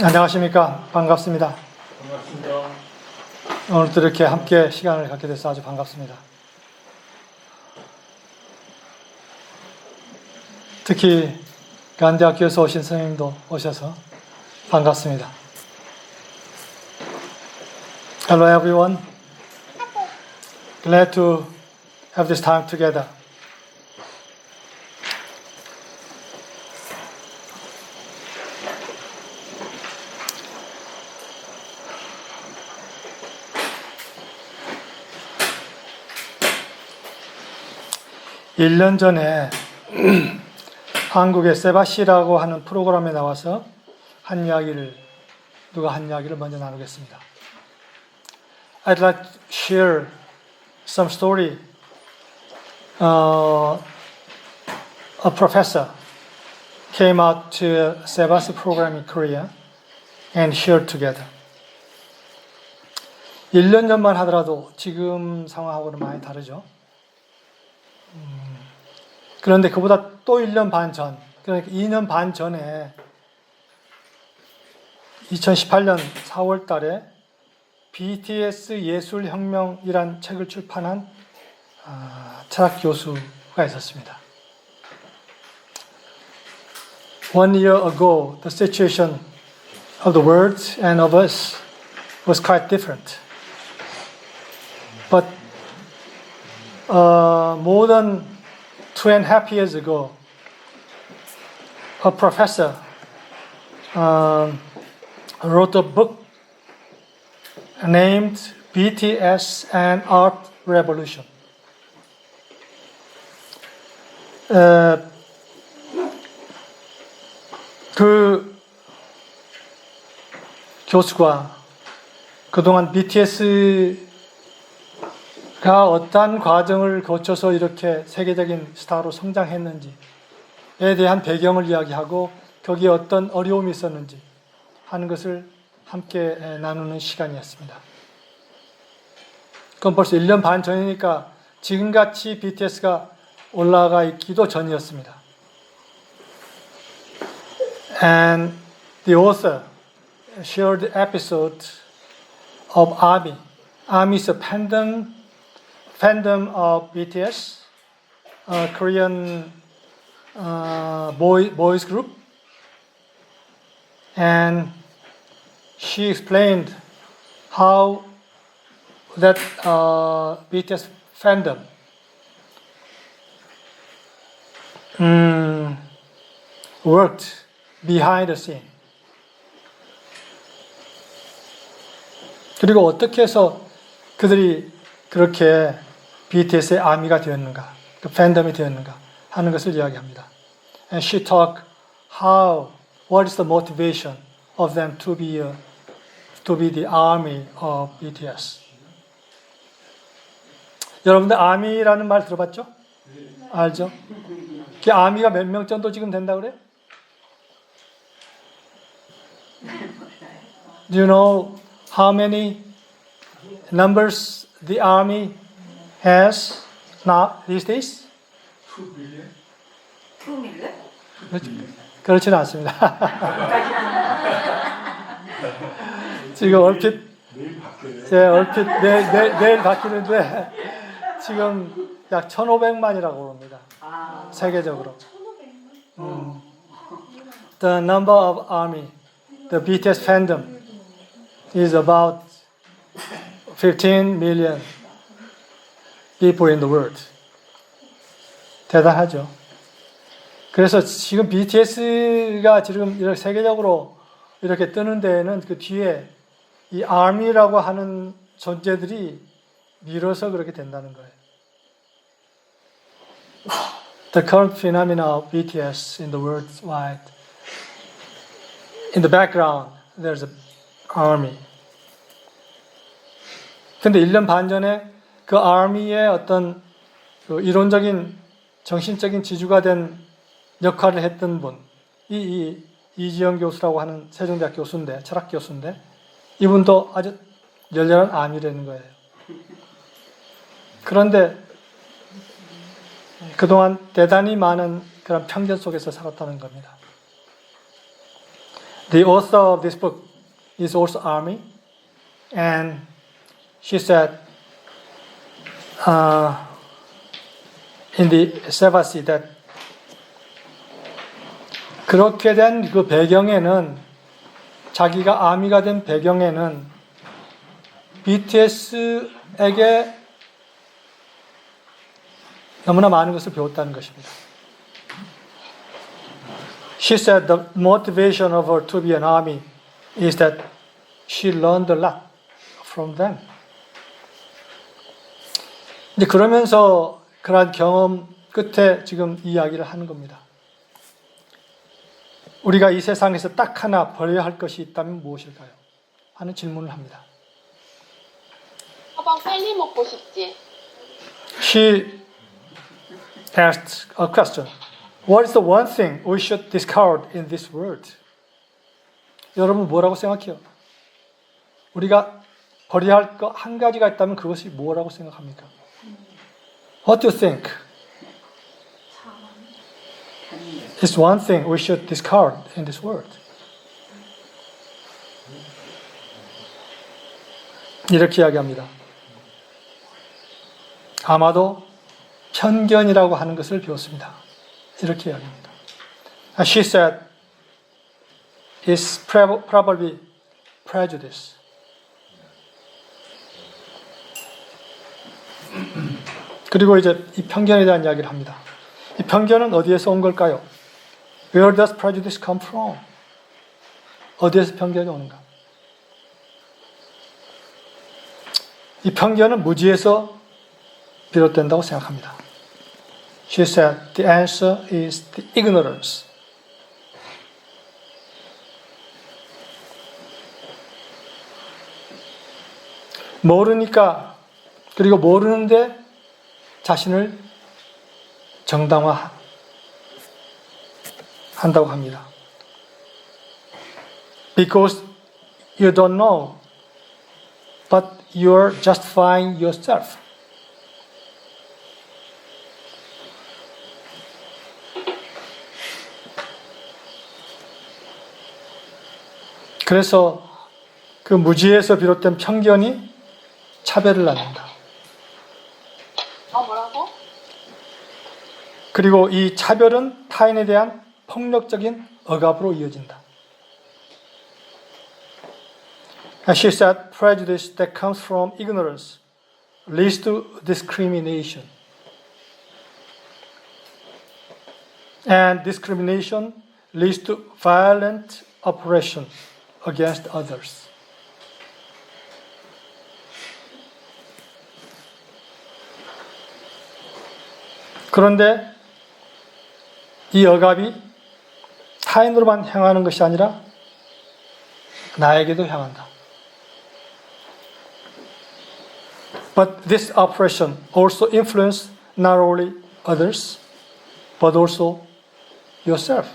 안녕하십니까. 반갑습니다. 반갑습니다. 오늘도 이렇게 함께 시간을 갖게 돼서 아주 반갑습니다. 특히 간대학교에서 오신 선생님도 오셔서 반갑습니다. Hello everyone. Glad to have this time together. 1년 전에 한국의 세바시라고 하는 프로그램에 나와서 누가 한 이야기를 먼저 나누겠습니다. I'd like to share some story. A professor came out to a Sebasi program in Korea and shared together. 1년 전만 하더라도 지금 상황하고는 많이 다르죠. 그런데 그보다 또 1년 반 전, 그러니까 2년 반 전에 2018년 4월 달에 BTS 예술혁명이란 책을 출판한 철학 교수가 있었습니다. 1 year ago, the situation of the world and of us was quite different. But more than 2.5 years ago, a professor wrote a book named BTS and Art Revolution. 그 교수가 그동안 BTS가 어떠한 과정을 거쳐서 이렇게 세계적인 스타로 성장했는지에 대한 배경을 이야기하고 거기에 어떤 어려움이 있었는지 하는 것을 함께 나누는 시간이었습니다. 그건 벌써 1년 반 전이니까 지금같이 BTS가 올라가 있기도 전이었습니다. And the author shared the episode of ARMY. ARMY is a fandom of BTS, a Korean boys group, and she explained how that BTS fandom worked behind the scene. 그리고 어떻게 해서 그들이 그렇게 BTS의 아미가 되었는가, 그 팬덤이 되었는가 하는 것을 이야기합니다. And she talked what is the motivation of them to be the army of BTS. 여러분들 아미라는 말 들어봤죠? 알죠? 그 아미가 몇 명 정도 지금 된다 그래요? Do you know how many numbers the army has now these days? 2 billion? 2 million? 그렇지는 않습니다. 지금 얼핏 내일 바뀌는데 지금 약 1,500만이라고 합니다. 세계적으로. The number of army, the BTS fandom is about 15 million people in the world. 대단하죠. 그래서 지금 BTS가 지금 이렇게 세계적으로 이렇게 뜨는 데에는 그 뒤에 이 ARMY라고 하는 존재들이 밀어서 그렇게 된다는 거예요. The current phenomena of BTS in the world wide. In the background, there's an army. 근데 1년 반 전에 그 ARMY의 어떤 그 이론적인 정신적인 지주가 된 역할을 했던 분, 이지영 교수라고 하는 세종대학 교수인데, 철학 교수인데, 이분도 아주 열렬한 아미라는 거예요. 그런데 그동안 대단히 많은 그런 편견 속에서 살았다는 겁니다. The author of this book is also Army, and she said in the Sevasi that 그렇게 된 그 배경에는 자기가 아미가 된 배경에는 BTS에게 너무나 많은 것을 배웠다는 것입니다. She said the motivation of her to be an army is that she learned a lot from them. 이제 그러면서 그러한 경험 끝에 지금 이야기를 하는 겁니다. 우리가 이 세상에서 딱 하나 버려야 할 것이 있다면 무엇일까요? 하는 질문을 합니다. 아빠 젤리 먹고 싶지? She asked a question. What is the one thing we should discard in this world? 여러분 뭐라고 생각해요? 우리가 버려야 할 것 한 가지가 있다면 그것이 뭐라고 생각합니까? What do you think? It's one thing we should discard in this world. 이렇게 이야기합니다. 아마도 편견이라고 하는 것을 배웠습니다. 이렇게 이야기합니다. She said, it's probably prejudice. 그리고 이제 이 편견에 대한 이야기를 합니다. 이 편견은 어디에서 온 걸까요? Where does prejudice come from? 어디에서 편견이 오는가? 이 편견은 무지에서 비롯된다고 생각합니다. She said, the answer is the ignorance. 모르니까, 그리고 모르는데 자신을 정당화 한다고 합니다. Because you don't know, but you're justifying yourself. 그래서 그 무지에서 비롯된 편견이 차별을 낳는다. 뭐라고? 그리고 이 차별은 타인에 대한 폭력적인 억압으로 이어진다. She said, prejudice that comes from ignorance leads to discrimination. And discrimination leads to violent oppression against others. 그런데 이 억압이 타인으로만 향하는 것이 아니라 나에게도 향한다. But this oppression also influences not only others, but also yourself.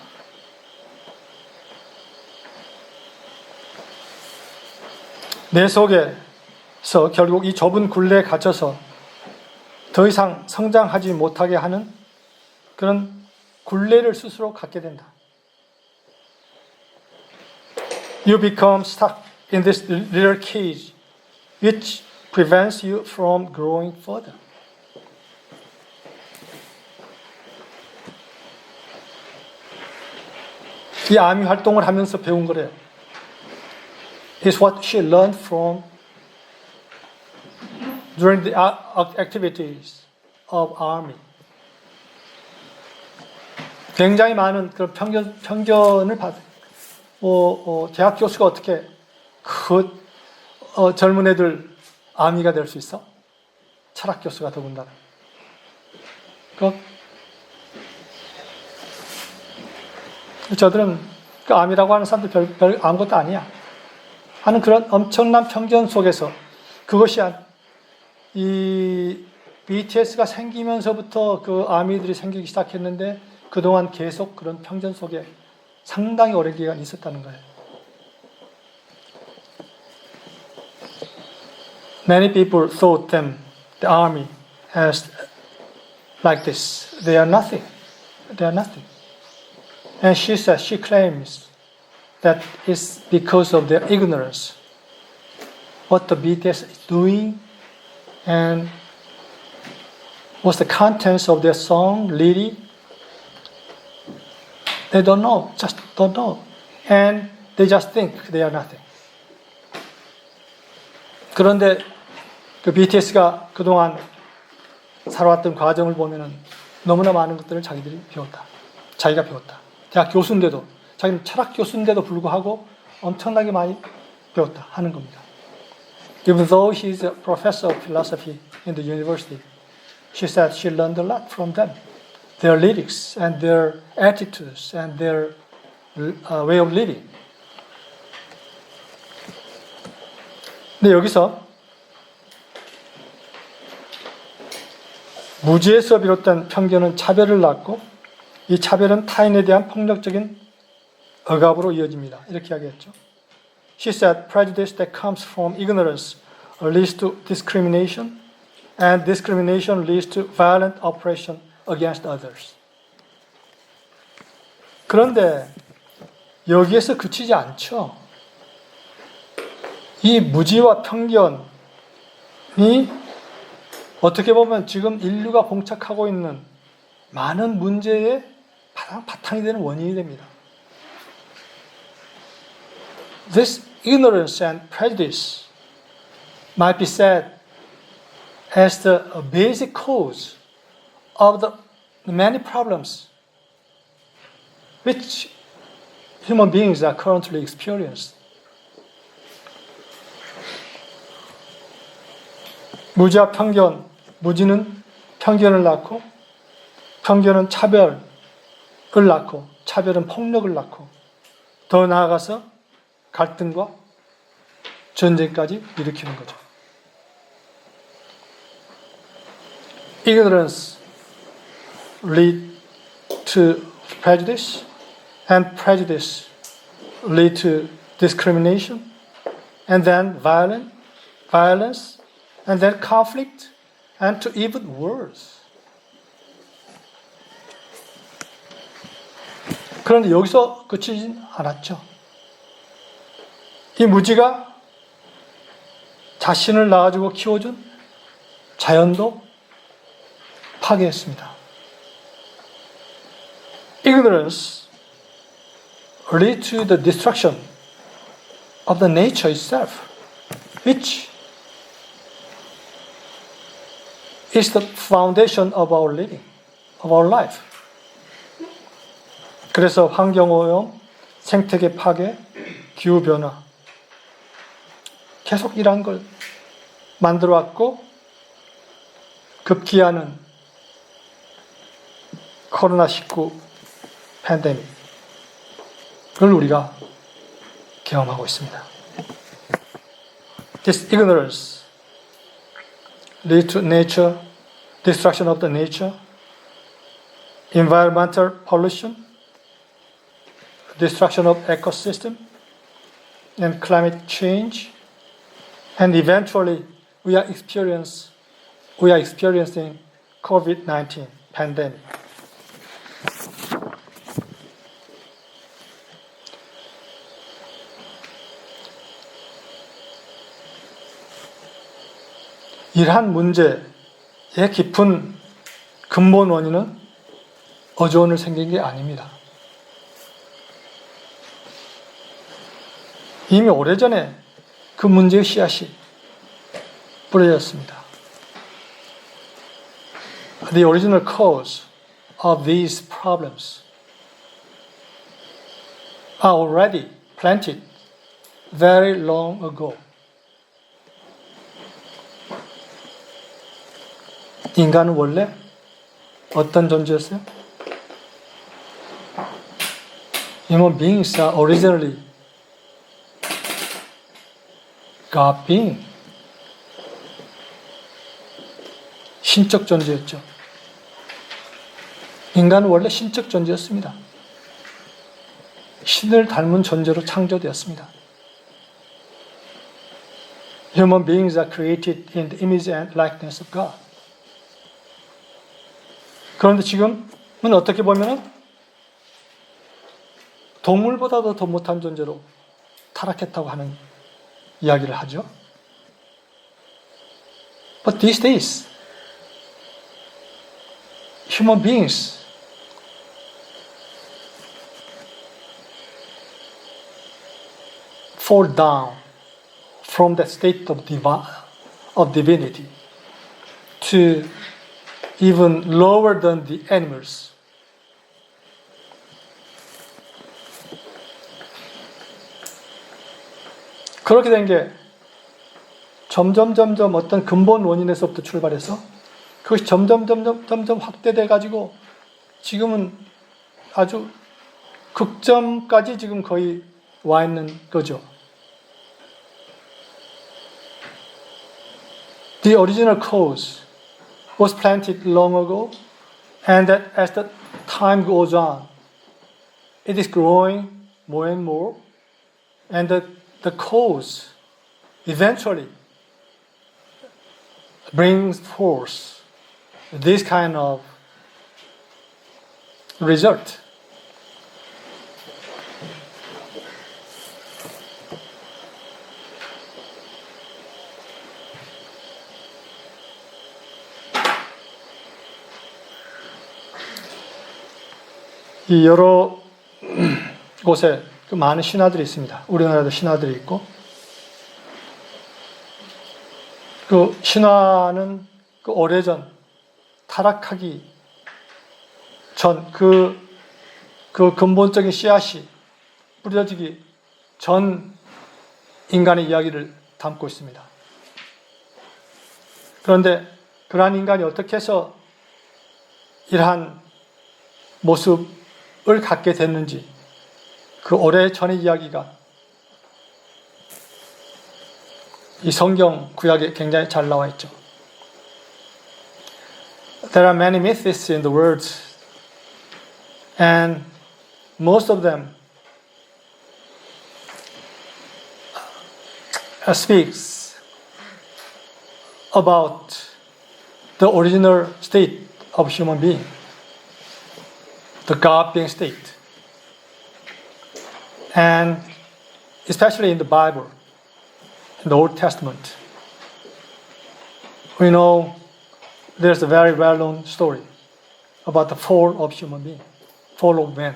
내 속에서 결국 이 좁은 굴레에 갇혀서 더 이상 성장하지 못하게 하는 그런 굴레를 스스로 갖게 된다. You become stuck in this little cage which prevents you from growing further. 이 아미 활동을 하면서 배운 거래요. It's what she learned from during the activities of army. 굉장히 많은 그런 편견을 받아요. 대학 교수가 어떻게 젊은 애들 아미가 될 수 있어? 철학 교수가 더군다나. 저들은 그 아미라고 하는 사람들 별 아무것도 아니야 하는 그런 엄청난 편견 속에서 그것이 이 BTS가 생기면서부터 그 아미들이 생기기 시작했는데 그동안 계속 그런 편견 속에 상당히 오랜 기간 있었다는 거예요. Many people thought them, the army, as like this. They are nothing. They are nothing. And she says, she claims that is because of their ignorance. What the BTS is doing and what's the contents of their song, lyric. They don't know, just don't know. And they just think they are nothing. 그런데 그 BTS가 그동안 살아왔던 과정을 보면은 너무나 많은 것들을 자기들이 배웠다. 자기가 배웠다. 대학 교수인데도, 자기는 철학 교수인데도 불구하고 엄청나게 많이 배웠다 하는 겁니다. Even though he is a professor of philosophy in the university, she said she learned a lot from them. Their lyrics and their attitudes and their way of living. 근데 여기서 무지에서 비롯된 편견은 차별을 낳고 이 차별은 타인에 대한 폭력적인 억압으로 이어집니다. 이렇게 이야기했죠. She said prejudice that comes from ignorance leads to discrimination and discrimination leads to violent oppression against others. 그런데 여기에서 그치지 않죠. 이 무지와 편견이 어떻게 보면 지금 인류가 봉착하고 있는 많은 문제의 바탕이 되는 원인이 됩니다. This ignorance and prejudice might be said as the basic cause of the many problems which human beings are currently experiencing. 무지와 편견, 무지는 편견을 낳고 편견은 차별을 낳고 차별은 폭력을 낳고 더 나아가서 갈등과 전쟁까지 일으키는 거죠. Ignorance lead to prejudice and prejudice lead to discrimination and then violence and then conflict and to even worse. 그런데 여기서 그치진 않았죠. 이 무지가 자신을 낳아주고 키워준 자연도 파괴했습니다. Ignorance leads to the destruction of the nature itself, which is the foundation of our living, of our life. 그래서 환경오염, 생태계 파괴, 기후변화 계속 이러한 걸 만들어 왔고 급기야는 코로나19 팬데믹을 우리가 경험하고 있습니다. This ignorance lead to nature, destruction of the nature, environmental pollution, destruction of ecosystem, and climate change, and eventually we are experiencing COVID-19 pandemic. 이러한 문제의 깊은 근본 원인은 어제 오늘 생긴 게 아닙니다. 이미 오래전에 그 문제의 씨앗이 뿌려졌습니다. The original cause of these problems are already planted very long ago. 인간은 원래 어떤 존재였어요? Human beings are originally God being. 신적 존재였죠. 인간은 원래 신적 존재였습니다. 신을 닮은 존재로 창조되었습니다. Human beings are created in the image and likeness of God. 그런데 지금은 어떻게 보면은 동물보다도 더 못한 존재로 타락했다고 하는 이야기를 하죠. But these days, human beings fall down from that state of divinity to even lower than the animals. 그렇게 된 게 점점 어떤 근본 원인에서부터 출발해서 그것이 점점 확대돼 가지고 지금은 아주 극점까지 지금 거의 와 있는 거죠. The original cause was planted long ago, and that as the time goes on, it is growing more and more, and the cause eventually brings forth this kind of result. 이 여러 곳에 그 많은 신화들이 있습니다. 우리나라도 신화들이 있고, 그 신화는 그 오래전 타락하기 전 그 근본적인 씨앗이 뿌려지기 전 인간의 이야기를 담고 있습니다. 그런데 그러한 인간이 어떻게 해서 이러한 모습을 갖게 됐는지 그 오래전의 이야기가 이 성경 구약에 굉장히 잘 나와 있죠. There are many myths in the world, and most of them speaks about the original state of human being, the God-being state. And especially in the Bible, in the Old Testament, we know there's a very well-known story about the fall of human being, fall of man.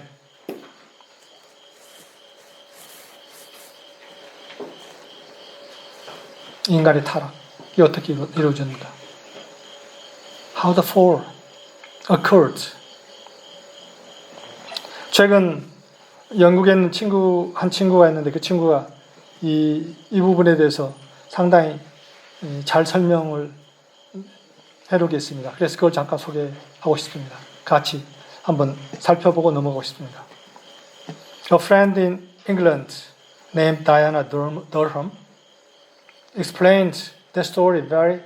인간의 타락이 어떻게 이루어졌는가? How the fall occurred. 최근 영국에 있는 한 친구가 있는데 그 친구가 이 부분에 대해서 상당히 잘 설명을 해놓겠습니다. 그래서 그걸 잠깐 소개하고 싶습니다. 같이 한번 살펴보고 넘어가고 싶습니다. A friend in England named Diana Durham explained the story very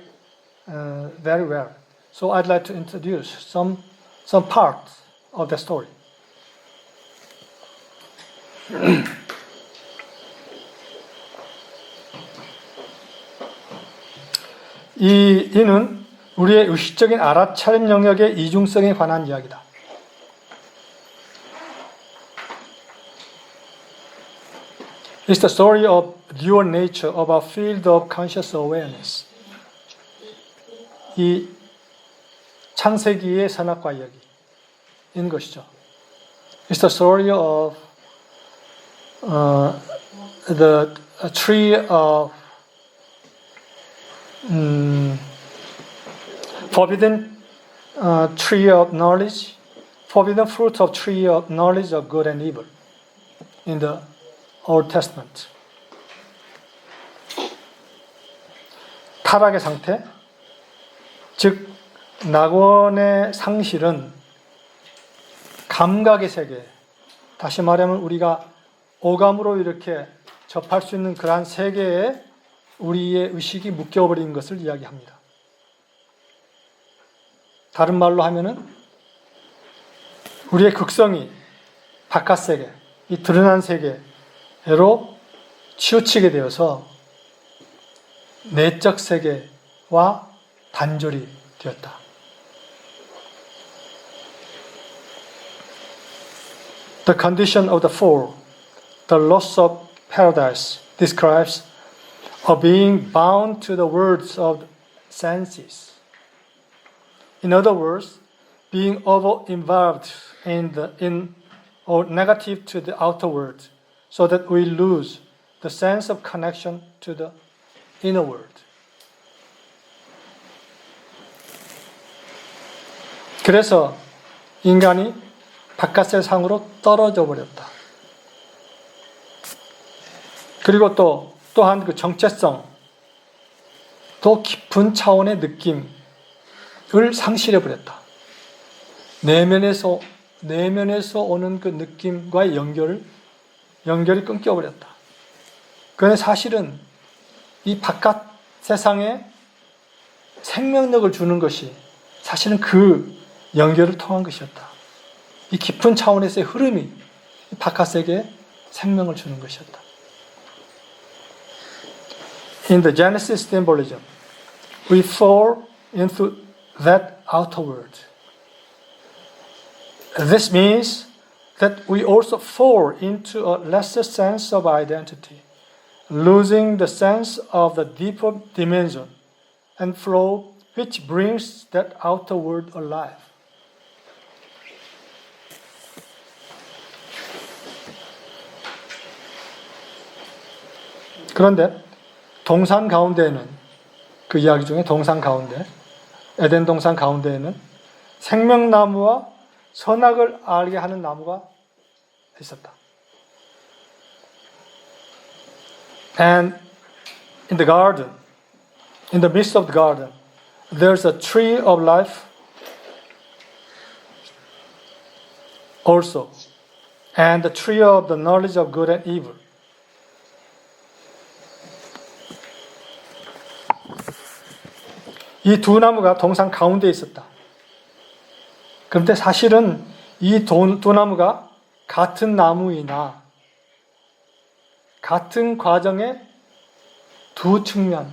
well. So I'd like to introduce some part of the story. 이는 우리의 의식적인 알아차림 영역의 이중성에 관한 이야기다. It's the story of dual nature of our field of conscious awareness. 이 창세기의 선악과 이야기인 것이죠. It's the story of the tree of forbidden tree of knowledge, forbidden fruit of tree of knowledge of good and evil in the Old Testament. 타락의 상태, 즉 낙원의 상실은 감각의 세계, 다시 말하면 우리가 오감으로 이렇게 접할 수 있는 그러한 세계에 우리의 의식이 묶여버린 것을 이야기합니다. 다른 말로 하면은 우리의 극성이 바깥 세계, 이 드러난 세계로 치우치게 되어서 내적 세계와 단절이 되었다. The condition of the fall, the loss of paradise, describes a being bound to the words of senses. In other words, being over-involved in or negative to the outer world, so that we lose the sense of connection to the inner world. 그래서 인간이 바깥 세상으로 떨어져 버렸다. 그리고 또한 그 정체성, 더 깊은 차원의 느낌을 상실해 버렸다. 내면에서 오는 그 느낌과의 연결이 끊겨 버렸다. 그런데 사실은 이 바깥 세상에 생명력을 주는 것이 사실은 그 연결을 통한 것이었다. 이 깊은 차원에서의 흐름이 이 바깥 세계에 생명을 주는 것이었다. In the Genesis symbolism, we fall into that outer world. This means that we also fall into a lesser sense of identity, losing the sense of the deeper dimension and flow which brings that outer world alive. 그런데 동산 가운데에는, 그 이야기 중에 동산 가운데, 에덴 동산 가운데에는 생명나무와 선악을 알게 하는 나무가 있었다. And in the garden, in the midst of the garden, there's a tree of life also, and the tree of the knowledge of good and evil. 이 두 나무가 동산 가운데에 있었다. 그런데 사실은 이 두 나무가 같은 나무이나 같은 과정의 두 측면을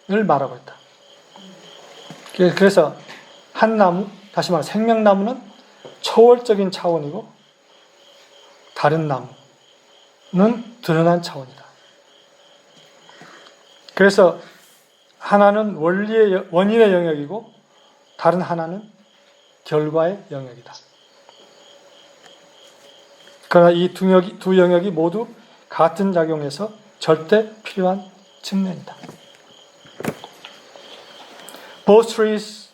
말하고 있다. 그래서 한 나무, 다시 말해 생명나무는 초월적인 차원이고 다른 나무는 드러난 차원이다. 그래서 하나는 원인의 영역이고 다른 하나는 결과의 영역이다. 그러나 이 두 영역이 모두 같은 작용에서 절대 필요한 측면이다. Both trees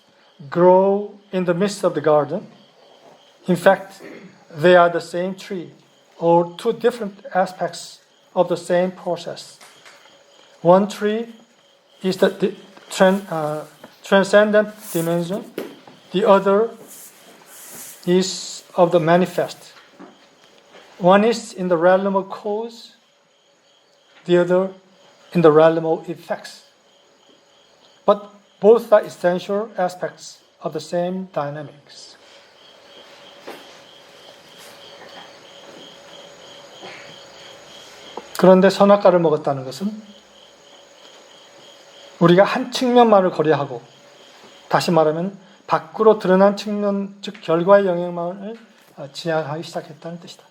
grow in the midst of the garden. In fact, they are the same tree, or two different aspects of the same process. One tree is the transcendent dimension. The other is of the manifest. One is in the realm of cause, the other in the realm of effects. But both are essential aspects of the same dynamics. 그런데 선악과를 먹었다는 것은 우리가 한 측면만을 고려하고, 다시 말하면 밖으로 드러난 측면, 즉 결과의 영역만을 지향하기 시작했다는 뜻이다.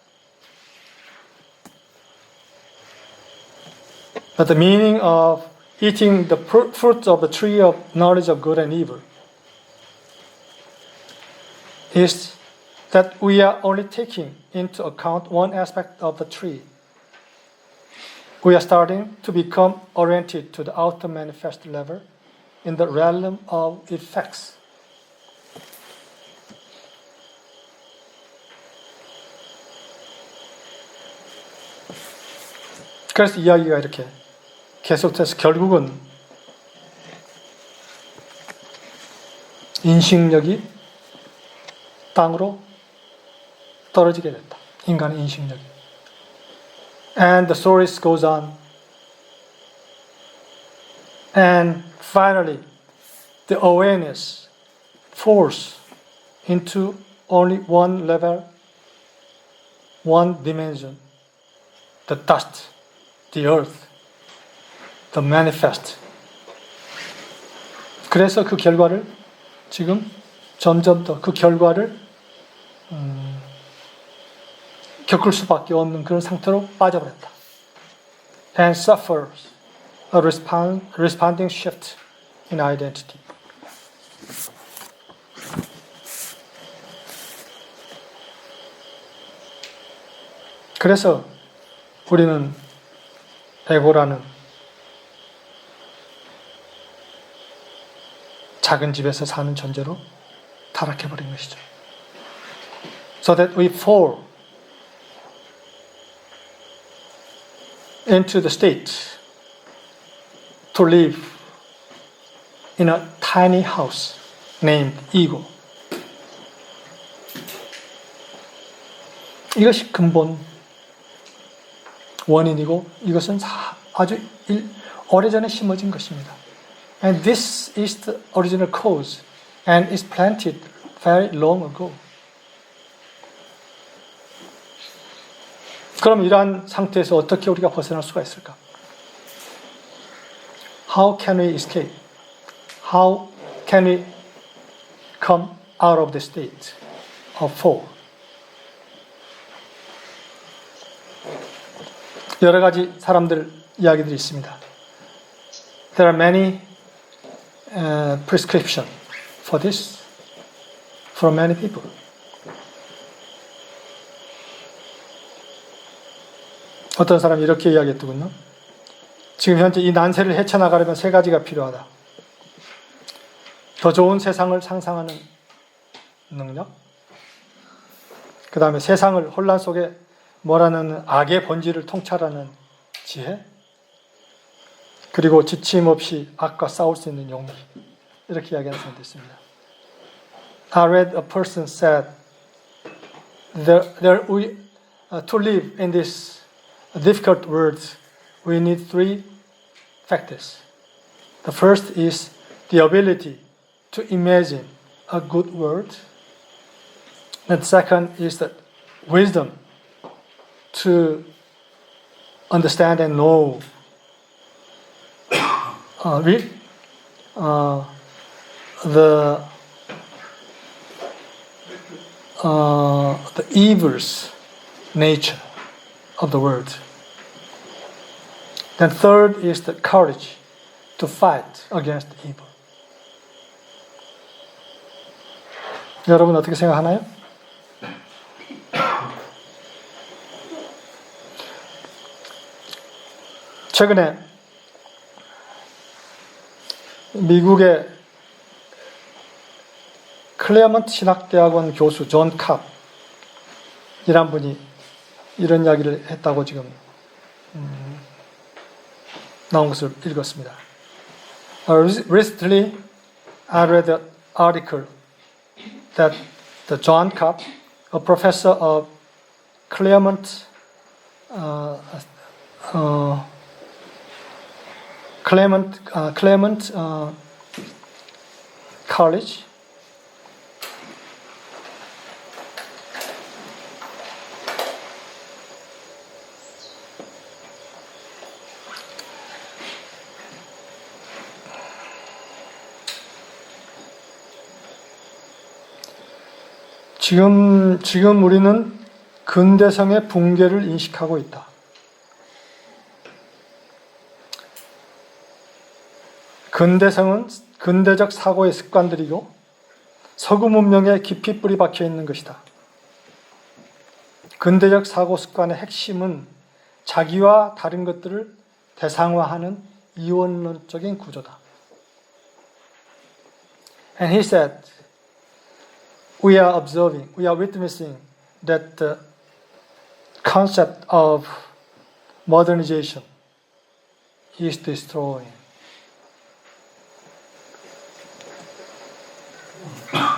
But the meaning of eating the fruit of the tree of knowledge of good and evil is that we are only taking into account one aspect of the tree. We are starting to become oriented to the outer manifest level in the realm of effects. 그래서 이야기가 이렇게 계속돼서 결국은 인식력이 땅으로 떨어지게 됐다. 인간의 인식력이. And the story goes on. And finally, the awareness falls into only one level, one dimension. The dust, the earth, the manifest. 그래서 그 결과를 지금 점점 더 그 결과를 겪을 수밖에 없는 그런 상태로 빠져버렸다. And suffers a responding shift in identity. 그래서 우리는 에고라는 작은 집에서 사는 존재로 타락해버린 것이죠. So that we fall into the state to live in a tiny house named ego. 이것이 근본 원인이고 이것은 아주 오래전에 심어진 것입니다. And this is the original cause and is planted very long ago. 그럼 이러한 상태에서 어떻게 우리가 벗어날 수가 있을까? How can we escape? How can we come out of the state of fall? 여러 가지 사람들 이야기들이 있습니다. There are many prescriptions for this from many people. 어떤 사람이 이렇게 이야기했더군요. 지금 현재 이 난세를 헤쳐나가려면 세 가지가 필요하다. 더 좋은 세상을 상상하는 능력, 그 다음에 세상을 혼란 속에 몰아넣는 악의 본질을 통찰하는 지혜, 그리고 지침 없이 악과 싸울 수 있는 용기. 이렇게 이야기하는 사람도 있습니다. I read a person said, to live in this difficult world, we need three factors. The first is the ability to imagine a good world. And the second is the wisdom to understand and know the evil's nature of the world. Then third is the courage to fight against evil. 여러분 어떻게 생각하나요? 최근에 미국의 클레어먼트 신학대학원 교수 존 캅이란 분이 이런 이야기를 했다고 지금 나온 것을 읽었습니다. Recently, I read an article that the John Cobb, a professor of Claremont College, 지금 우리는 근대성의 붕괴를 인식하고 있다. 근대성은 근대적 사고의 습관들이고 서구 문명에 깊이 뿌리 박혀 있는 것이다. 근대적 사고 습관의 핵심은 자기와 다른 것들을 대상화하는 이원론적인 구조다. And he said, we are witnessing that the concept of modernization is destroying.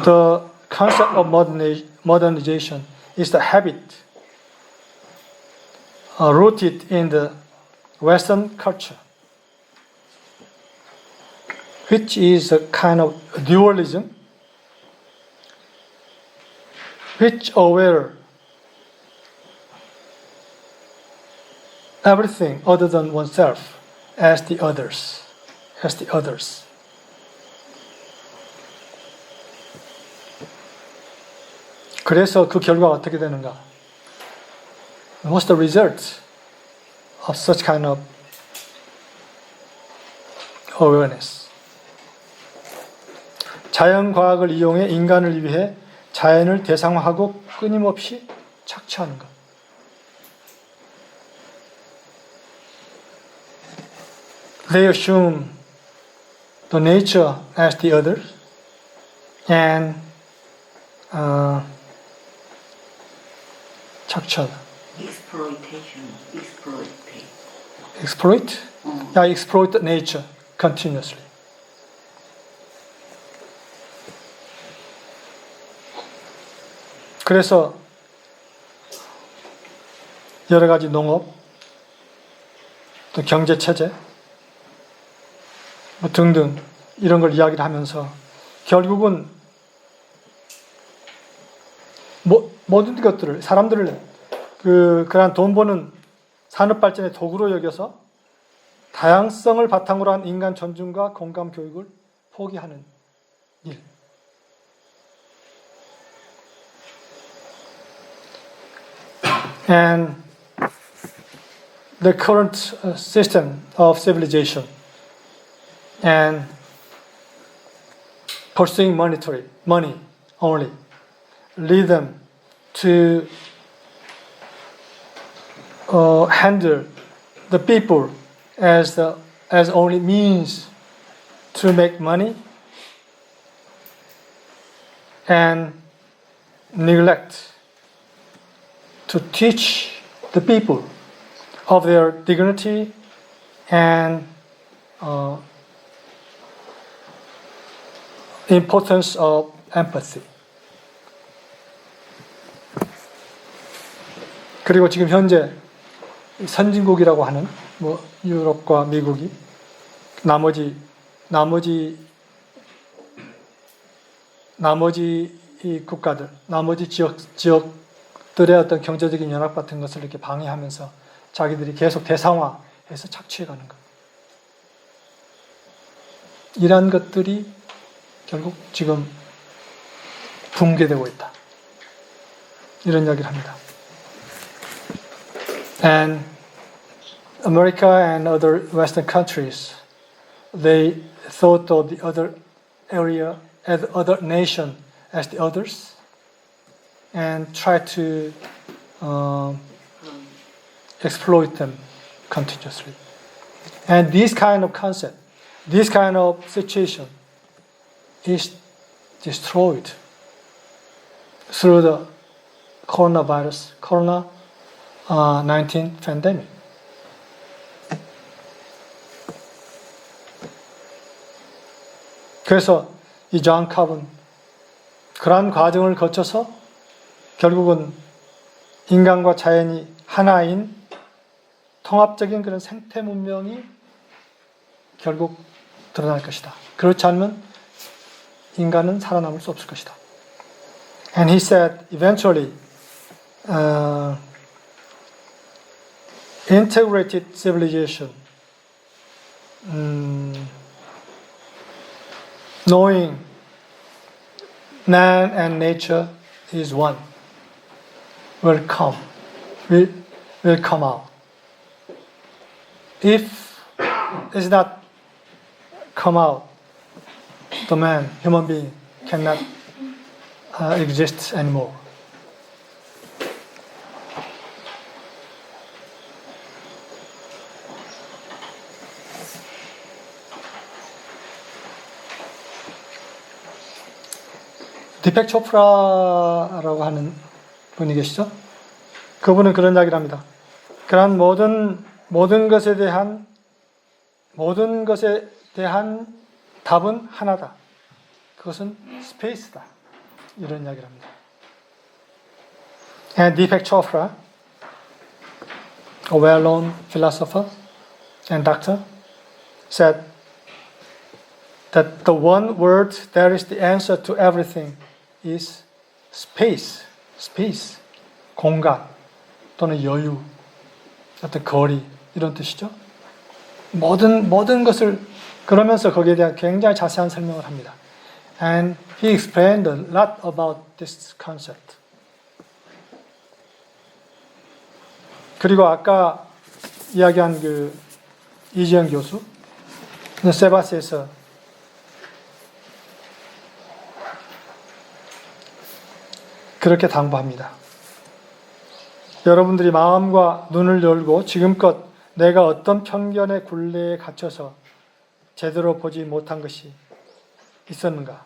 The concept of modernization is the habit rooted in the Western culture, which is a kind of dualism, which aware everything other than oneself as the others. 그래서 그 결과가 어떻게 되는가? What's the result of such kind of awareness? 자연과학을 이용해 인간을 위해 자연을 대상화하고 끊임없이 착취하는 것. They assume the nature as the others and 착취하다. Exploit? Yeah, exploit nature continuously. 그래서 여러 가지 농업, 또 경제 체제 뭐 등등 이런 걸 이야기를 하면서 결국은 모든 것들을 사람들을 그러한 돈 버는 산업 발전의 도구로 여겨서 다양성을 바탕으로 한 인간 존중과 공감 교육을 포기하는 일. And the current system of civilization and pursuing money only lead them to handle the people as only means to make money and neglect to teach the people of their dignity and importance of empathy. 그리고 지금 현재 선진국이라고 하는 뭐 유럽과 미국이 나머지 이 국가들, 나머지 지역들의 어떤 경제적인 연합 같은 것을 이렇게 방해하면서 자기들이 계속 대상화해서 착취해가는 것. 이러한 것들이 결국 지금 붕괴되고 있다. 이런 이야기를 합니다. And America and other Western countries, they thought of the other area as other nation as the others, and tried to exploit them continuously. And this kind of concept, this kind of situation is destroyed through the COVID-19 pandemic. 그래서 이 존 카브는 그러한 과정을 거쳐서 결국은 인간과 자연이 하나인 통합적인 그런 생태 문명이 결국 드러날 것이다. 그렇지 않으면 인간은 살아남을 수 없을 것이다. And he said eventually integrated civilization, knowing man and nature is one, will come out. If it does not come out, the man, human being, cannot exist anymore. 디펙 초프라라고 하는 분이 계시죠? 그분은 그런 이야기를 합니다. 그러한 모든 것에 대한 답은 하나다. 그것은 스페이스다. 이런 이야기를 합니다. And Deepak Chopra, a well-known philosopher and doctor, said that the one word that is the answer to everything is space. Space. 공간 또는 여유, 어떤 거리 이런 뜻이죠. 모든 것을 그러면서 거기에 대한 굉장히 자세한 설명을 합니다. And he explained a lot about this concept. 그리고 아까 이야기한 그 이지영 교수, 세바스에서 그렇게 당부합니다. 여러분들이 마음과 눈을 열고 지금껏 내가 어떤 편견의 굴레에 갇혀서 제대로 보지 못한 것이 있었는가?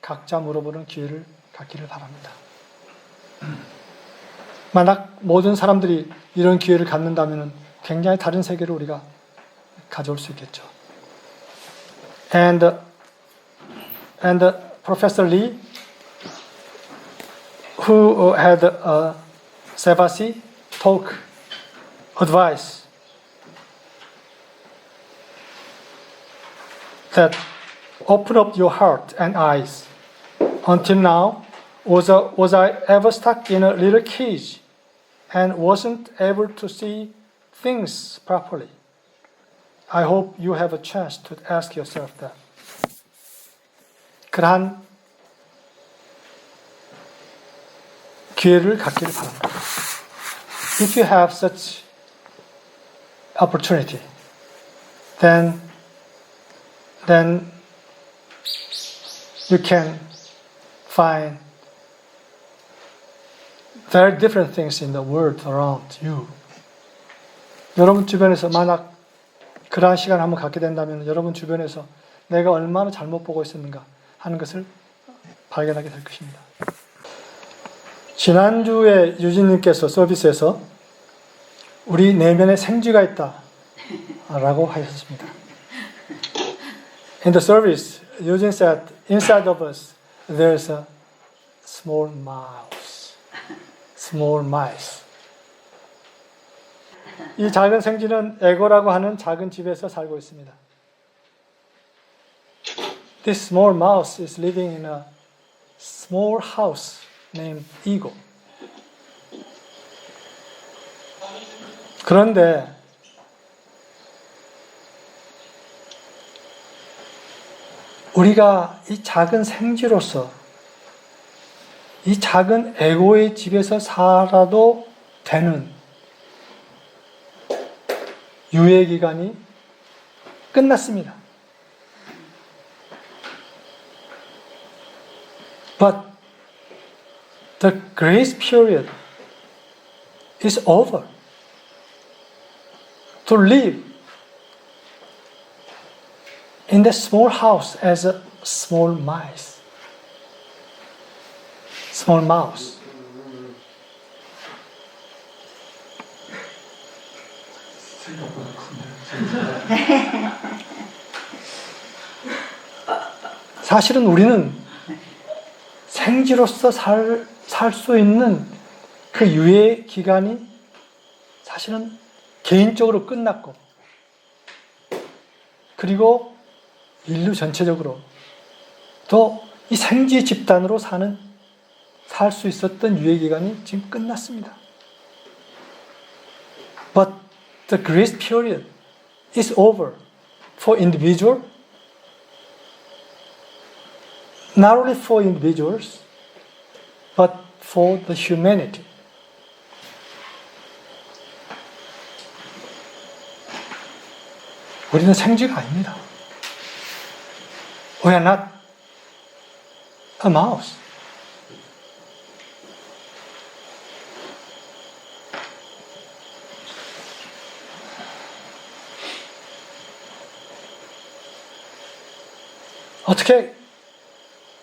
각자 물어보는 기회를 갖기를 바랍니다. 만약 모든 사람들이 이런 기회를 갖는다면 굉장히 다른 세계를 우리가 가져올 수 있겠죠. And Professor Lee, who had a Sebasi talk advice that open up your heart and eyes. Until now, was I ever stuck in a little cage and wasn't able to see things properly? I hope you have a chance to ask yourself that. 그러한 기회를 갖기를 바랍니다. If you have such opportunity, then you can find very different things in the world around you. 여러분 주변에서 만약 그러한 시간을 한번 갖게 된다면 여러분 주변에서 내가 얼마나 잘못 보고 있었는가 하는 것을 발견하게 될 것입니다. 지난주에 유진님께서 서비스에서 우리 내면에 생쥐가 있다 라고 하셨습니다. In the service, Eugene said, inside of us, there's a small mouse. Small mice. 이 작은 생쥐는 에고라고 하는 작은 집에서 살고 있습니다. This small mouse is living in a small house named ego. 그런데 우리가 이 작은 생쥐로서 이 작은 에고의 집에서 살아도 되는 유예 기간이 끝났습니다. But the grace period is over. To live in the small house as a small mice. Small mouse. 사실은 우리는 생쥐로서 살 수 있는 그 유예 기간이 사실은 개인적으로 끝났고, 그리고 인류 전체적으로 또 이 생쥐 집단으로 살 수 있었던 유예 기간이 지금 끝났습니다. But the grace period is over for individual, not only for individuals, but for the humanity. 우리는 생쥐가 아닙니다. We are not a mouse. 어떻게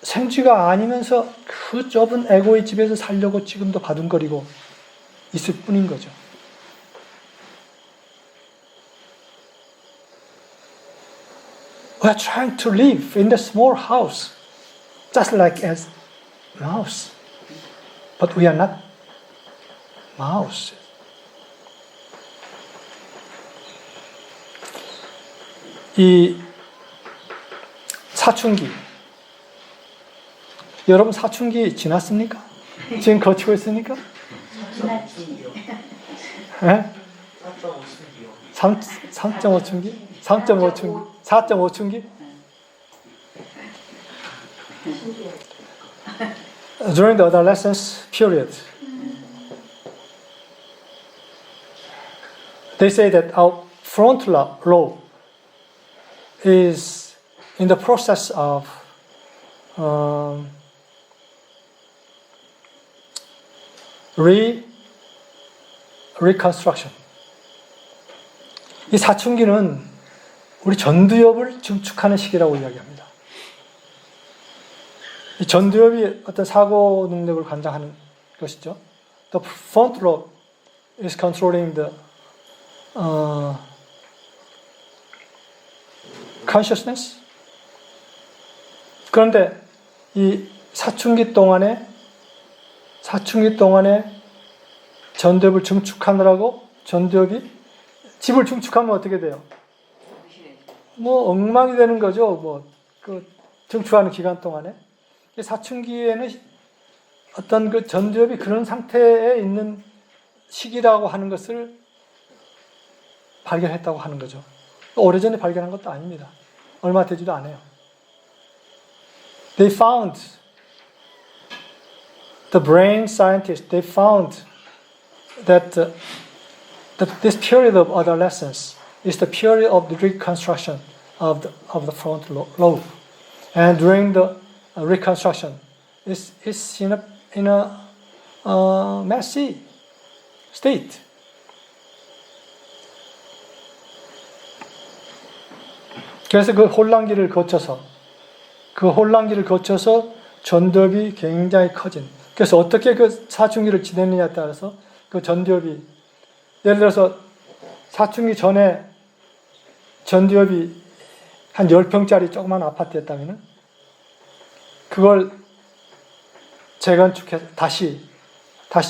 생쥐가 아니면서 그 좁은 에고의 집에서 살려고 지금도 바둥거리고 있을 뿐인 거죠. We are trying to live in the small house, just like as mouse. But we are not mouse. 이 사춘기, 여러분 사춘기 지났습니까? 지금 거치고 있습니까? 지났지. 네? 3.5춘기? 3.5춘기? 4.5춘기? During the adolescence period, They say that our frontal lobe is in the process of reconstruction. 이 사춘기는 우리 전두엽을 증축하는 시기라고 이야기합니다. 이 전두엽이 어떤 사고 능력을 관장하는 것이죠. The front lobe is controlling the consciousness. 그런데 이 사춘기 동안에 전두엽을 증축하느라고 전두엽이 집을 증축하면 어떻게 돼요? 뭐 엉망이 되는 거죠. 뭐 그 증축하는 기간 동안에 사춘기에는 어떤 그 전두엽이 그런 상태에 있는 시기라고 하는 것을 발견했다고 하는 거죠. 오래전에 발견한 것도 아닙니다. 얼마 되지도 않아요. They found, the brain scientists, they found that this period of adolescence is the period of the reconstruction of the front lobe. And during the reconstruction, it's in a messy state. 그래서 그 혼란기를 거쳐서 전두엽이 굉장히 커진. 그래서 어떻게 그 사춘기를 지내느냐에 따라서 그 전두엽이, 예를 들어서 사춘기 전에 전두엽이 한 10평짜리 조그만 아파트였다면 그걸 재건축해서 다시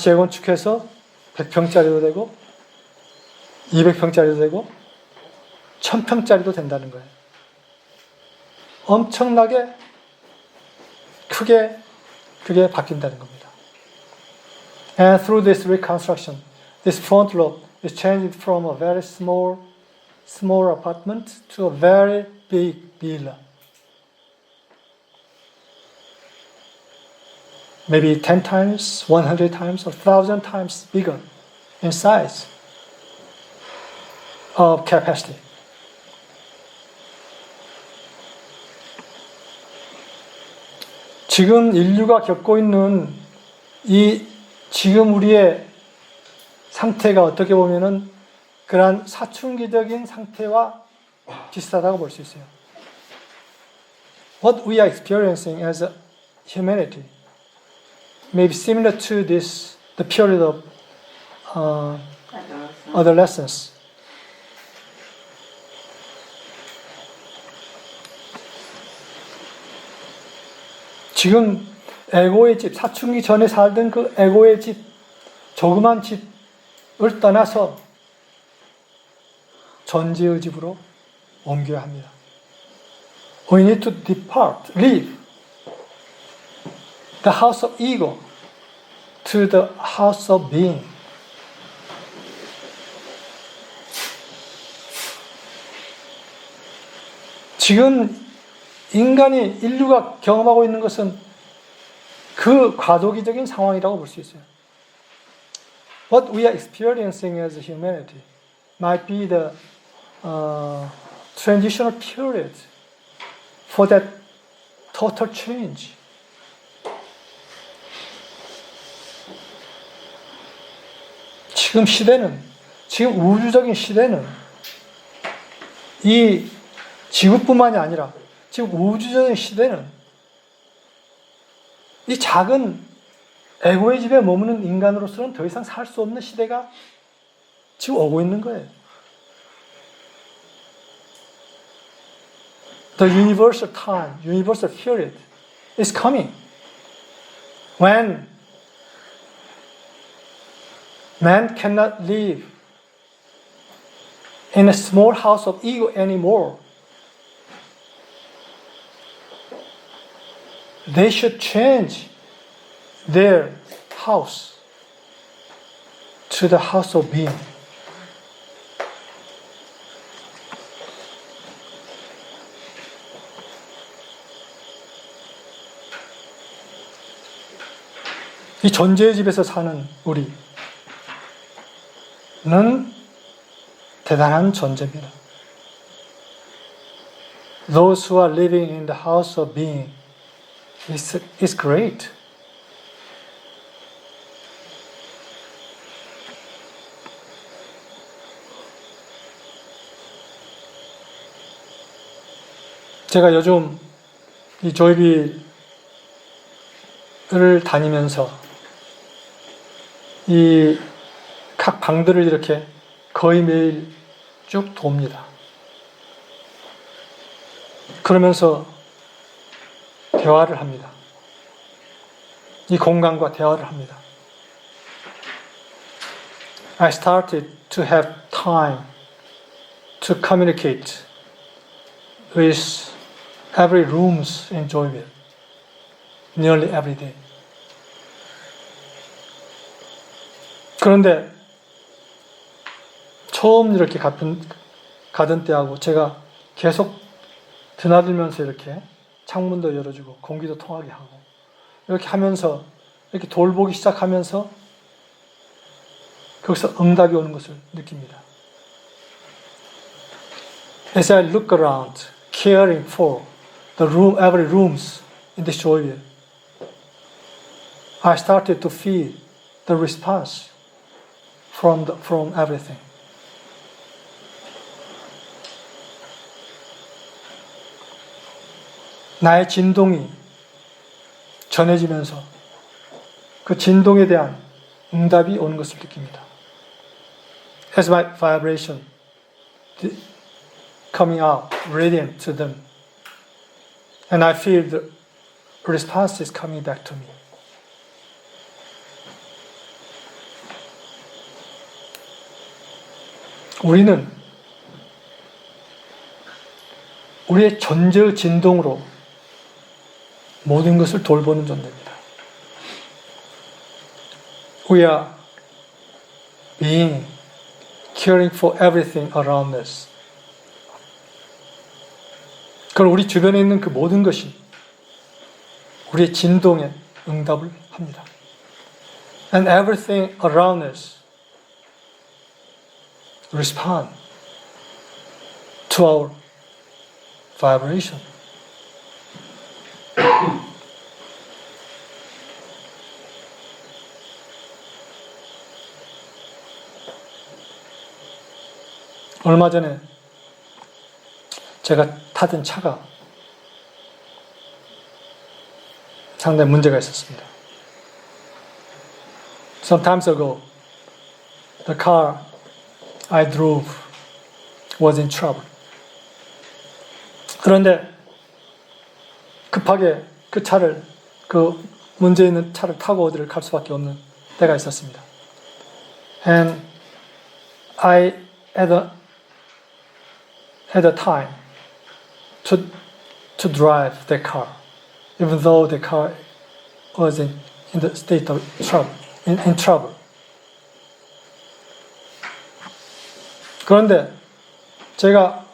재건축해서 100평짜리도 되고 200평짜리도 되고 1000평짜리도 된다는 거예요. 엄청나게 크게 그게 바뀐다는 겁니다. And through this reconstruction, this front lobe is changed from a very small apartment to a very big villa. Maybe 10 times, 100 times, or 1,000 times bigger in size of capacity. 지금 인류가 겪고 있는 지금 우리의 상태가 어떻게 보면은 그러한 사춘기적인 상태와 비슷하다고 볼 수 있어요. What we are experiencing as a humanity may be similar to the period of adolescence. 지금 에고의 집, 사춘기 전에 살던 그 에고의 집, 조그만 집을 떠나서 전지의 집으로 옮겨야 합니다. We need to depart, leave the house of ego to the house of being. 지금 인류가 경험하고 있는 것은 그 과도기적인 상황이라고 볼 수 있어요. What we are experiencing as a humanity might be the transitional period for that total change. 지금 우주적인 시대는 이 지구뿐만이 아니라 지금 우주적인 시대는 이 작은 에고의 집에 머무는 인간으로서는 더 이상 살 수 없는 시대가 지금 오고 있는 거예요. The universal time, universal period is coming when man cannot live in a small house of ego anymore. They should change their house to the house of being. 이 존재의 집에서 사는 우리는 대단한 존재입니다. Those who are living in the house of being is great. 제가 요즘 이 조이비를 다니면서 이 각 방들을 이렇게 거의 매일 쭉 돕니다. 그러면서 대화를 합니다. 이 공간과 대화를 합니다. I started to have time to communicate with every rooms in Joyville, nearly every day. 그런데 처음 이렇게 가던 때하고 제가 계속 드나들면서 이렇게 창문도 열어주고 공기도 통하게 하고 이렇게 하면서 이렇게 돌보기 시작하면서 거기서 응답이 오는 것을 느낍니다. As I look around, caring for every rooms in this Joyville, I started to feel the response from everything. 나의 진동이 전해지면서 그 진동에 대한 응답이 오는 것을 느낍니다. As my vibration coming out, radiant to them, and I feel the response is coming back to me. 우리는 우리의 존재의 진동으로 모든 것을 돌보는 존재입니다. We are being caring for everything around us. 그럼 우리 주변에 있는 그 모든 것이 우리의 진동에 응답을 합니다. And everything around us respond to our vibration. 얼마 전에 제가 타던 차가 상당히 문제가 있었습니다. Some times ago, the car I drove was in trouble. 그런데 급하게 그 문제 있는 차를 타고 어디를 갈 수밖에 없는 때가 있었습니다. And I had a time to drive the car, even though the car was in the state of trouble, in trouble. 그런데 제가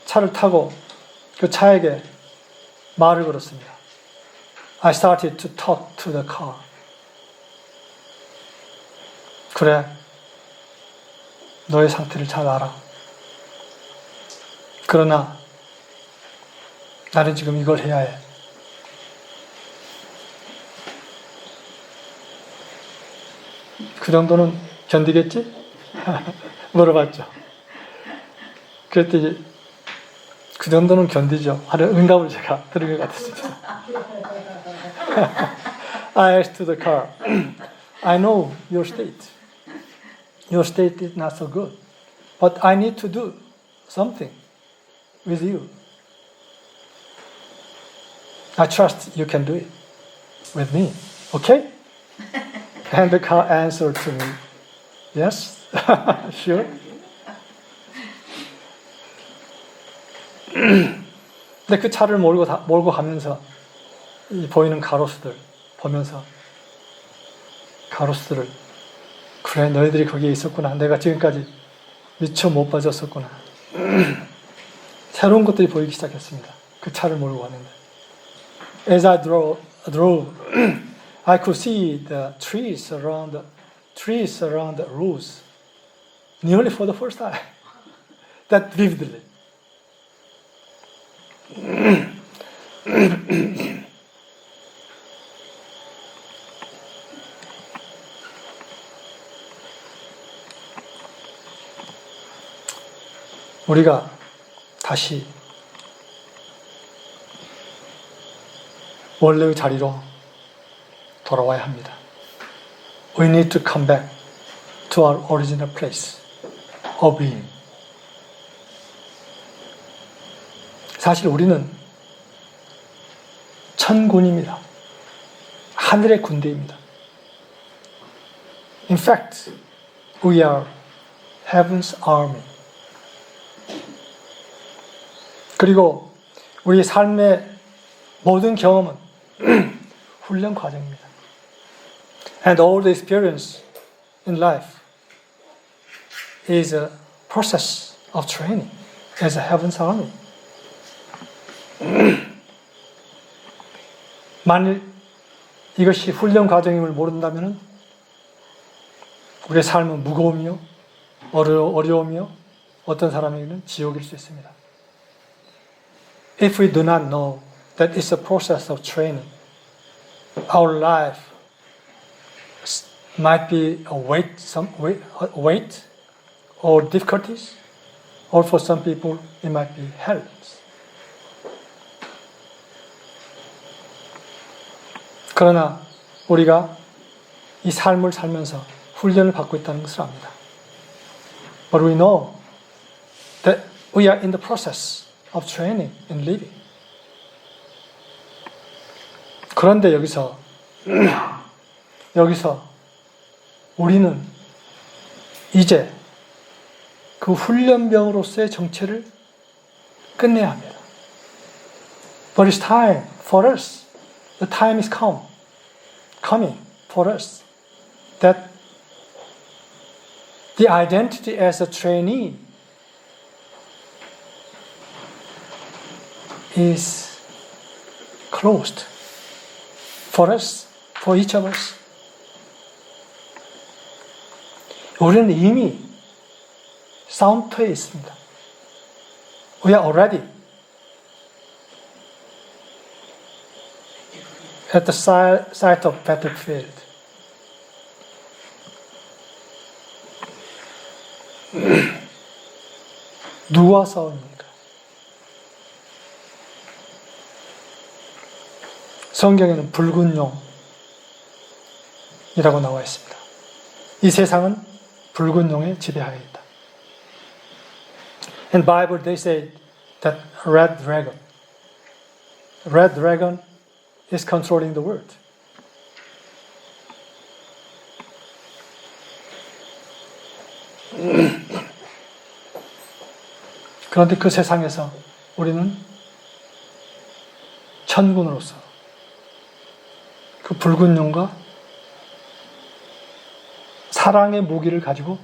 차를 타고 그 차에게 말을 걸었습니다. I started to talk to the car. 그래, 너의 상태를 잘 알아. 그러나 나는 지금 이걸 해야 해. 그 정도는 견디겠지? 물어봤죠. 그랬더니 그 정도는 견디죠 하는 응답을 제가 들은 것 같았습니다. I asked to the car, I know your state. Your state is not so good. But I need to do something with you. I trust you can do it with me. Okay? And the car answered to me, yes, sure. 근데 그 차를 몰고 가면서 이 보이는 가로수들 보면서 가로수들을 그래 너희들이 거기에 있었구나. 내가 지금까지 미처 못 빠졌었구나. 새로운 것들이 보이기 시작했습니다. 그 차를 몰고 가는데. As I drove, I could see the trees around the roofs nearly for the first time. that vividly. 우리가 다시 원래의 자리로 돌아와야 합니다. We need to come back to our original place of being. 사실 우리는 천군입니다. 하늘의 군대입니다. In fact, we are heaven's army. 그리고 우리의 삶의 모든 경험은 훈련 과정입니다. And all the experience in life is a process of training as a heaven's army. 만일 이것이 훈련 과정임을 모른다면 우리의 삶은 무거우며 어려우며 어떤 사람에게는 지옥일 수 있습니다. If we do not know that it's a process of training, our life might be a weight or difficulties, or for some people it might be hell. 그러나 우리가 이 삶을 살면서 훈련을 받고 있다는 것을 압니다. But we know that we are in the process of training and living. 그런데 여기서 우리는 이제 그 훈련병으로서의 정체를 끝내야 합니다. But it's time for us. The time is coming for us that the identity as a trainee is closed for us, for each of us. 우리는 이미 싸움터에 있습니다. We are already at the site of battlefield. 누구와 싸웁니까? 성경에는 붉은 용이라고 나와 있습니다. 이 세상은 붉은 용에 지배하여 있다. In Bible they say that red dragon is controlling the world. 그런데 그 세상에서 우리는 천군으로서 그 붉은 용과 사랑의 무기를 가지고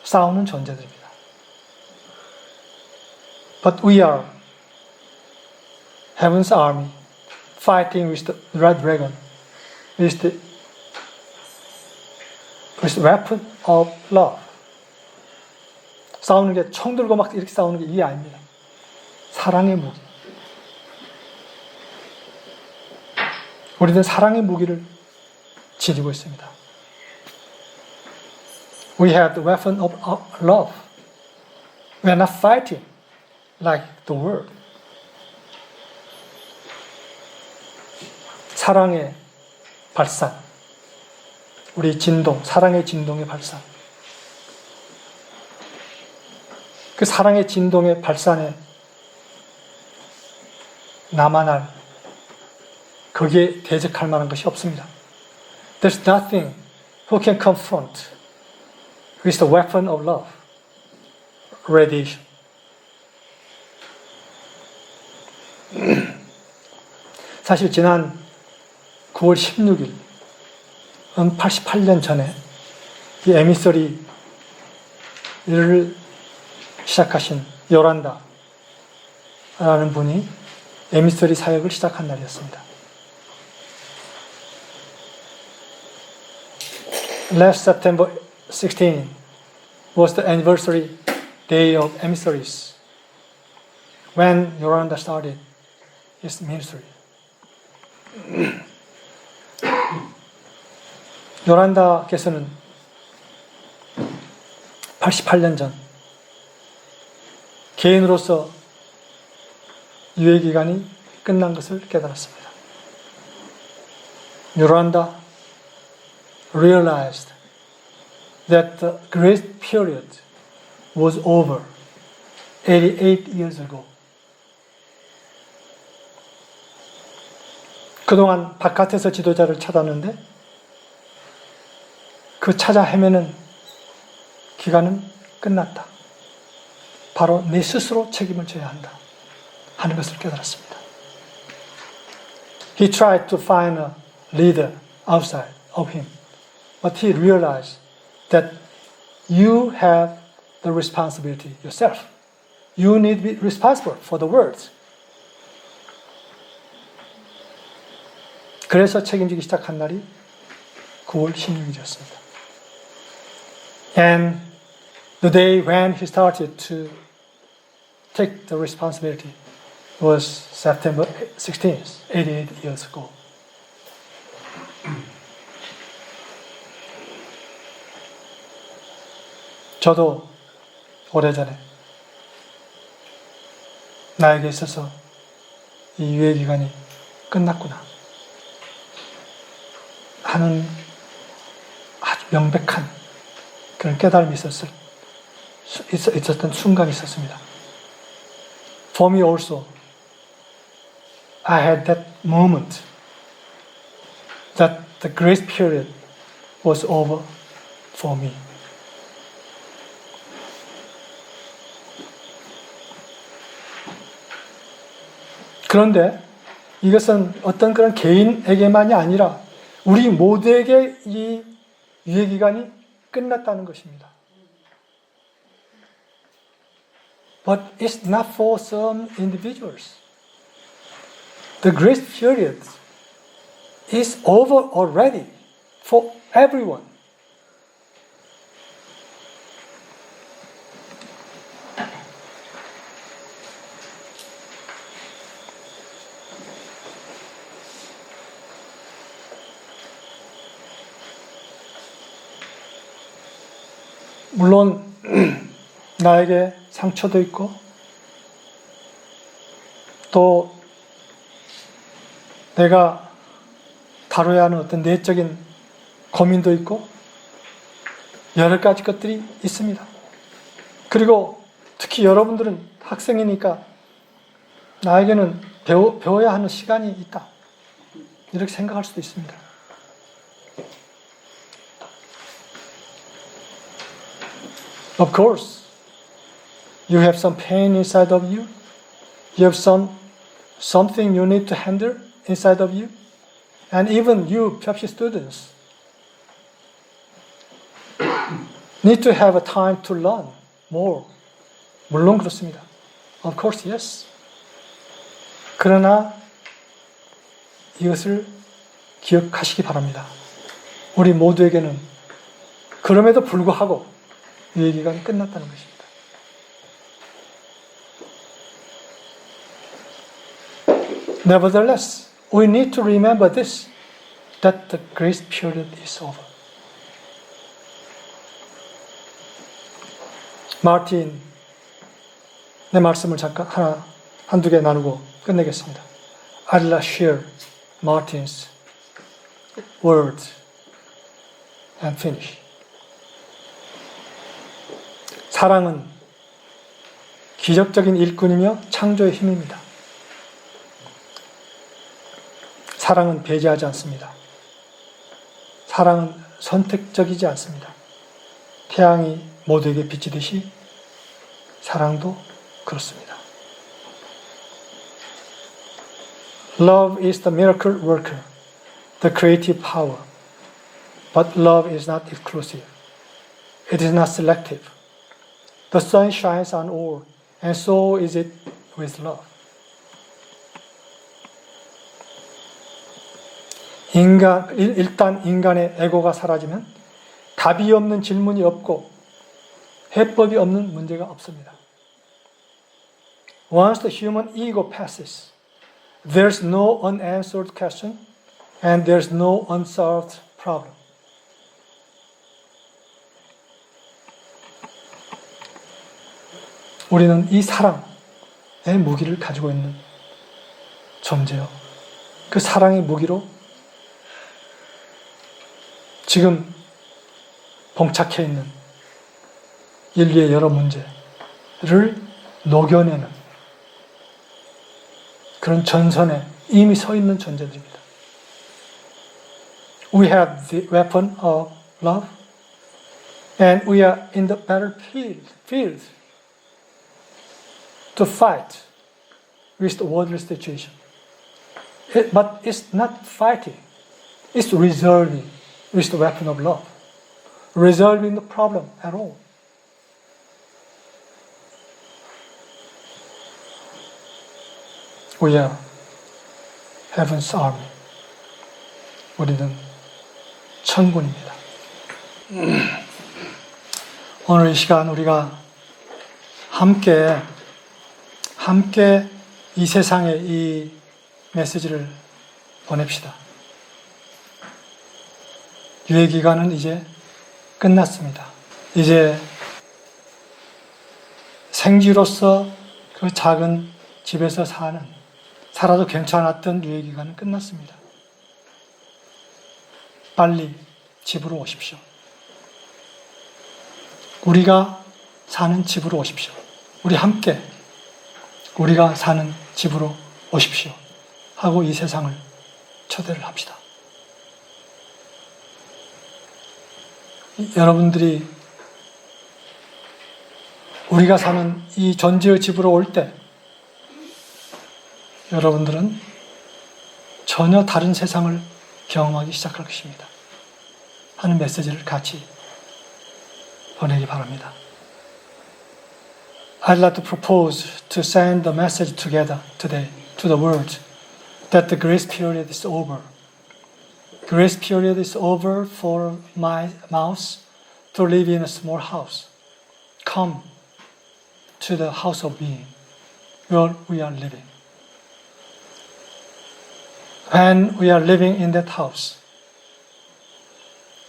싸우는 존재들입니다. But we are heaven's army fighting with the red dragon with the weapon of love. 싸우는 게 총 들고 막 이렇게 싸우는 게 이게 아닙니다. 사랑의 무기. 우리는 사랑의 무기를 지니고 있습니다. We have the weapon of love. We are not fighting like the world. 사랑의 발산. 우리 진동, 사랑의 진동의 발산. 그 사랑의 진동의 발산에 나만 알, 거기에 대적할 만한 것이 없습니다. There's nothing who can confront with the weapon of love, radiation. 사실 지난 9월 16일, 88년 전에 이 에미서리를 시작하신 요란다라는 분이 에미서리 사역을 시작한 날이었습니다. Last September 16 was the anniversary day of emissaries when Yolanda started his ministry. 요란다께서는 88년 전 개인으로서 유예 기간이 끝난 것을 깨달았습니다. 요란다 realized that the grace period was over 88 years ago. 그동안 바깥에서 지도자를 찾았는데 그 찾아 헤매는 기간은 끝났다. 바로 내 스스로 책임을 져야 한다 하는 것을 깨달았습니다. He tried to find a leader outside of him, but he realized that you have the responsibility yourself. You need to be responsible for the words. 그래서 책임지기 시작한 날이 9월 16일이었습니다. And the day when he started to take the responsibility was September 16th, 88 years ago. 저도 오래전에 나에게 있어서 이 유예 기간이 끝났구나 하는 아주 명백한 그런 깨달음이 있었던 순간이 있었습니다. For me also, I had that moment that the grace period was over for me. 그런데 이것은 어떤 그런 개인에게만이 아니라 우리 모두에게 이 유예 기간이 끝났다는 것입니다. But it's not for some individuals. The grace period is over already for everyone. 물론 나에게 상처도 있고 또 내가 다뤄야 하는 어떤 내적인 고민도 있고 여러 가지 것들이 있습니다. 그리고 특히 여러분들은 학생이니까 나에게는 배워야 하는 시간이 있다. 이렇게 생각할 수도 있습니다. Of course, you have some pain inside of you. You have something you need to handle inside of you. And even you, PhD students, need to have a time to learn more. 물론 그렇습니다. Of course, yes. 그러나 이것을 기억하시기 바랍니다. 우리 모두에게는 그럼에도 불구하고 유예 기간이 끝났다는 것입니다. Nevertheless, we need to remember this, that the grace period is over. 마틴, 내 말씀을 잠깐 한두 개 나누고 끝내겠습니다. I'd like to share Martin's words and finish. 사랑은 기적적인 일꾼이며 창조의 힘입니다. 사랑은 배제하지 않습니다. 사랑은 선택적이지 않습니다. 태양이 모두에게 비치듯이 사랑도 그렇습니다. Love is the miracle worker, the creative power. But love is not exclusive. It is not selective. The sun shines on all, and so is it with love. 일단 인간의 에고가 사라지면 답이 없는 질문이 없고 해법이 없는 문제가 없습니다. Once the human ego passes, there's no unanswered question and there's no unsolved problem. 우리는 이 사랑의 무기를 가지고 있는 존재요. 그 사랑의 무기로 지금 봉착해 있는 인류의 여러 문제를 녹여내는 그런 전선에 이미 서 있는 존재들입니다. We have the weapon of love and we are in the battlefield to fight with the worldly situation. But it's not fighting, it's resolving with the weapon of love. Resolving the problem at all. We are heaven's army. 우리는 천군입니다. 오늘 이 시간 우리가 함께 이 세상에 이 메시지를 보냅시다. 유예 기간은 이제 끝났습니다. 이제 생쥐로서 그 작은 집에서 살아도 괜찮았던 유예 기간은 끝났습니다. 빨리 집으로 오십시오. 우리가 사는 집으로 오십시오. 우리 함께 우리가 사는 집으로 오십시오. 하고 이 세상을 초대를 합시다. 여러분들이 우리가 사는 이 존재의 집으로 올 때 여러분들은 전혀 다른 세상을 경험하기 시작할 것입니다. 하는 메시지를 같이 보내기 바랍니다. I'd like to propose to send the message together today to the world that the grace period is over. Grace period is over for my mouse to live in a small house. Come to the house of being where we are living. When we are living in that house,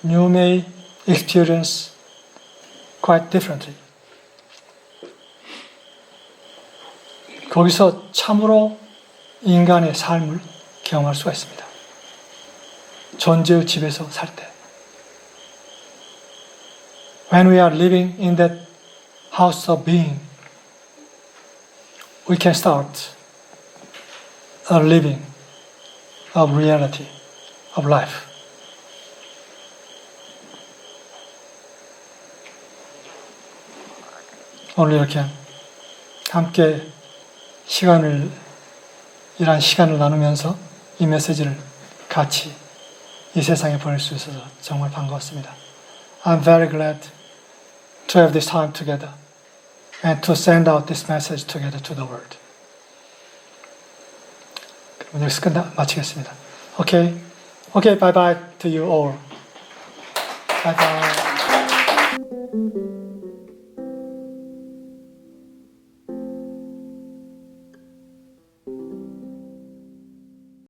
you may experience quite differently. 거기서 참으로 인간의 삶을 경험할 수가 있습니다. 존재의 집에서 살 때. When we are living in that house of being, we can start a living of reality, of life. 오늘 이렇게 함께 이런 시간을 나누면서 이 메시지를 같이 이 세상에 보낼 수 있어서 정말 반가웠습니다. I'm very glad to have this time together and to send out this message together to the world. 그럼 여기서 마치겠습니다. Okay, bye bye to you all. Bye bye.